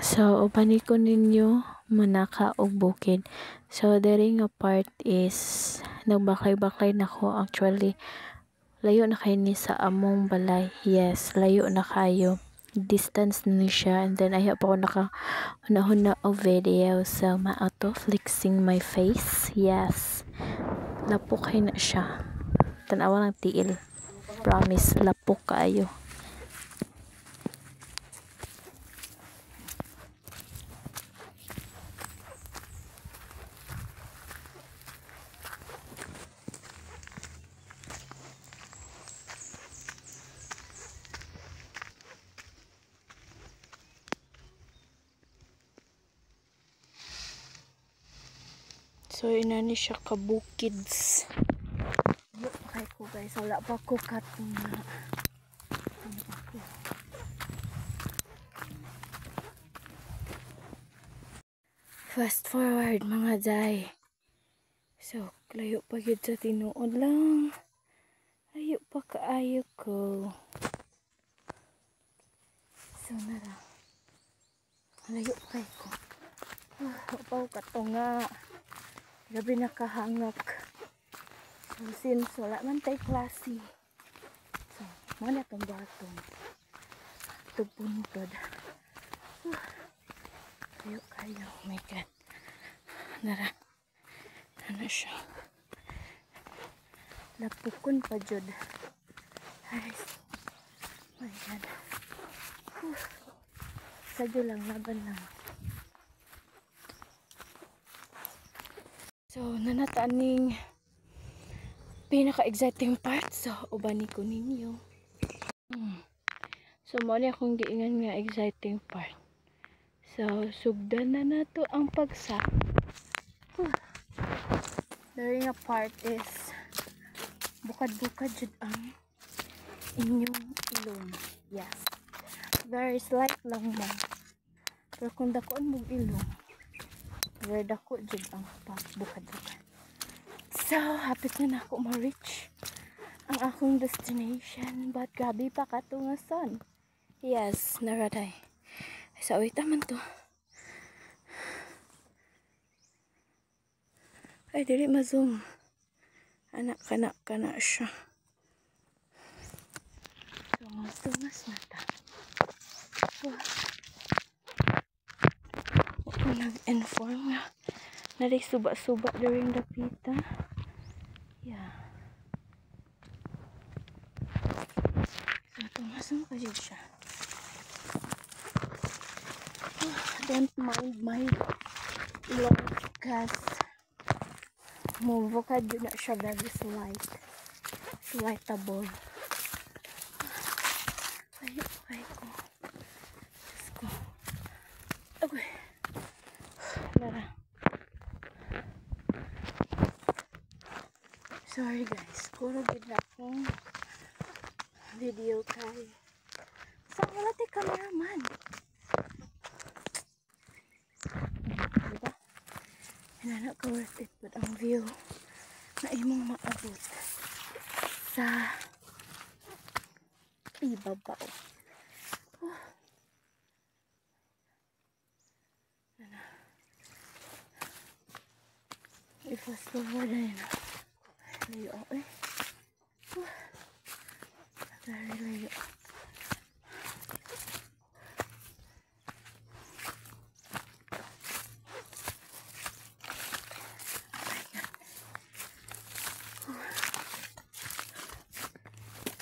So ubani ko ninyo manaka og bukid. So diri nga part is nagbakay-bakay nako actually. Layo na kayo ni sa among balay. Yes, layo na kayo. Distance na ni siya. And then ayaw pa ako naka-una o video. So maato flexing my face. Yes. Lapok na siya. Tanawa ng tiil. Promise, lapok kayo. So, inani siya kabukids. Wala pa kayo ko guys. Wala pa ko katong na. Fast forward mga day. So, layo pa yun sa tinuod lang. Layo pa kaayo ko. So, nara. Layo pa kayo ko. Wapaw ka to nga. Gabi nakahangak. So, since wala man tayo klase. So, mana itong batong. Ito puntod. Kayo. Oh my God. Nara. Ano siya? Lapukon pa jud. Guys. Oh my God. Sadyo lang. Laban lang. So, nanataning pinaka-exciting part. So, ubani ko ninyo. So, muna akong giingan nga exciting part. So, sugdan na nato ang pagsak. The nga part is bukad-bukad jud ang inyong ilong. Yes. Very slight lang mo. Pero kung dakoon mong ilong, very dako jud ang bukad-bukad. So, hapit na ako ma-reach ang akong destination. But gabi pa katungason. Yes, naraday. Sa so, taman to. Ay, dili ma-zoom. Anak kana siya. So, matungas na ta. Ako nag-inform nga. Narik suba-suba during the pita. Yeah. So, tungasan pa dyan siya. Don't mind my long cast. Mubukad yun na siya very slight. Slightable. Ayaw ko. Let's go. Okay. Lara. Sorry guys. Puro gila akong video kay. So, wala tayo cameraman. Diba? Hinanap ka worth it. But ang view na imong maabot sa ibabaw. I-fast forward na yun. Layo ako eh. Very layo.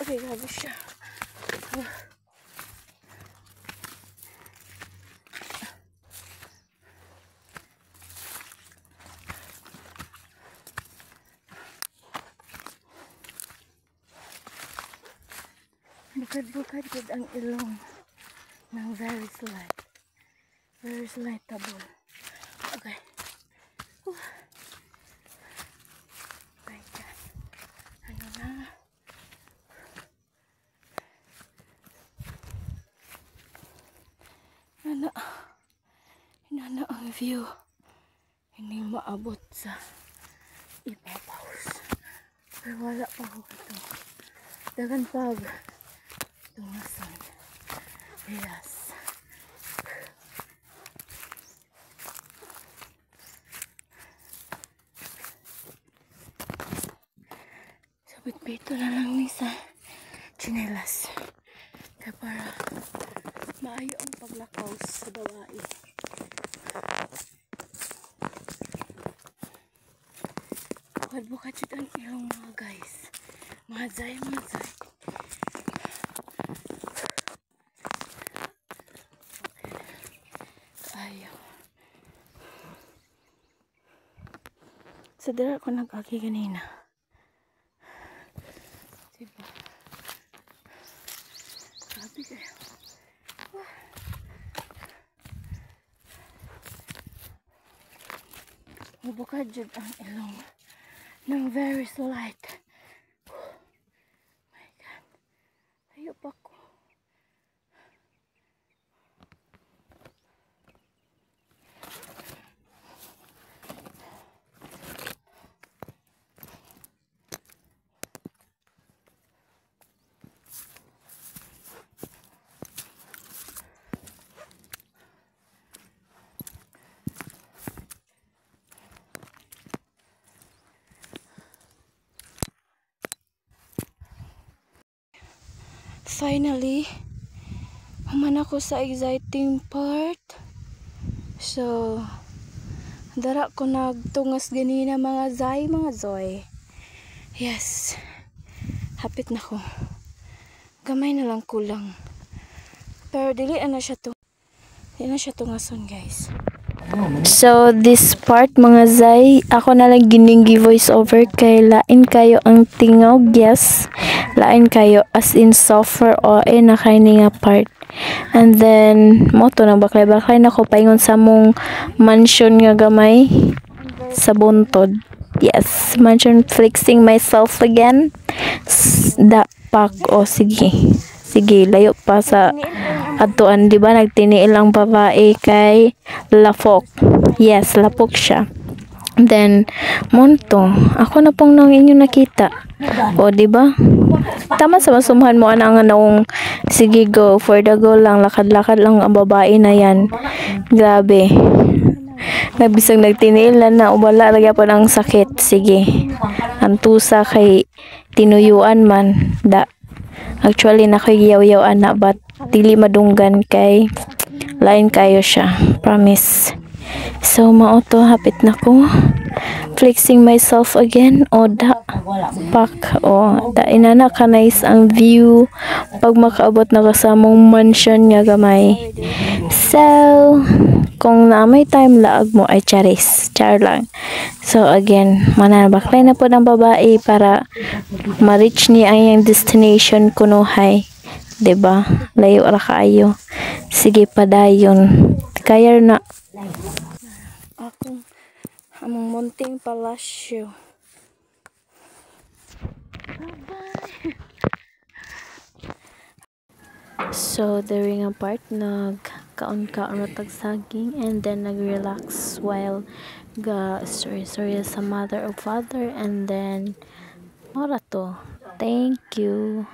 Okay, grabe siya. Bukad-bukad gud ang ilong ng very slight. Very slightable. Okay. My God. Ano na? Hinana ang view. Hindi maabot sa ibabaw. Pero wala pa ako ito. Dagan pag tungasan. Yes. Bitbito na lang ni sa chinelas. Kaya para maayo ang paglakaw sa babae. Bukad-bukad yun ang ilong mga guys. Mga zay. Ayaw. Sa dira ko nag-agi kanina. Diba? Grabe kayo. Bukad yun ang ilong ng very slight. My God. Ayaw pa ko. Finally, human ako sa exciting part. So, dara ko nagtungas ganina mga zoy. Yes. Hapit na ko. Gamay na lang kulang. Pero dili na siya tungason guys. So this part mga zay, ako na lang gining voice over kay lain kayo ang tingog, yes. Lain kayo as in suffer o na kay nga part. And then mo to nang baklay na ko paingon sa mong mansion nga gamay sa buntod. Yes, mansion flexing myself again. Dapak o sige. Sige, layo pa sa atuan, di ba? Nagtiniil ang babae kay Lapok. Yes, Lapok siya. Then, monto, ako na pong nang inyo nakita. O, di ba? Tama sa masumhan mo ang anong sige go, for the go lang, lakad-lakad lang ang babae na yan. Grabe. Nagbisag nagtiniil na ubala lagi po ang sakit. Sige. Antusa kay tinuyuan man. Actually, nakiyaw-yaw anak, but dili madunggan kay lain kayo siya. Promise. So, mauto, hapit na ko. Flexing myself again. O, pak. O, inana ka nice ang view. Pag makaabot na kasamong mansion nga gamay. So, kung na may time laag mo ay charis. Char lang. So, again, mananabaklay na po ng babae para ma-reach niya ang yung destination kunuhay. Diba? Layo ra kaayo. Sige padayon. Kaya na. Among munting palasyo. So, during a part, nagkaon-kaon matag saging and then nag-relax while story sa mother or father and then mora to. Thank you.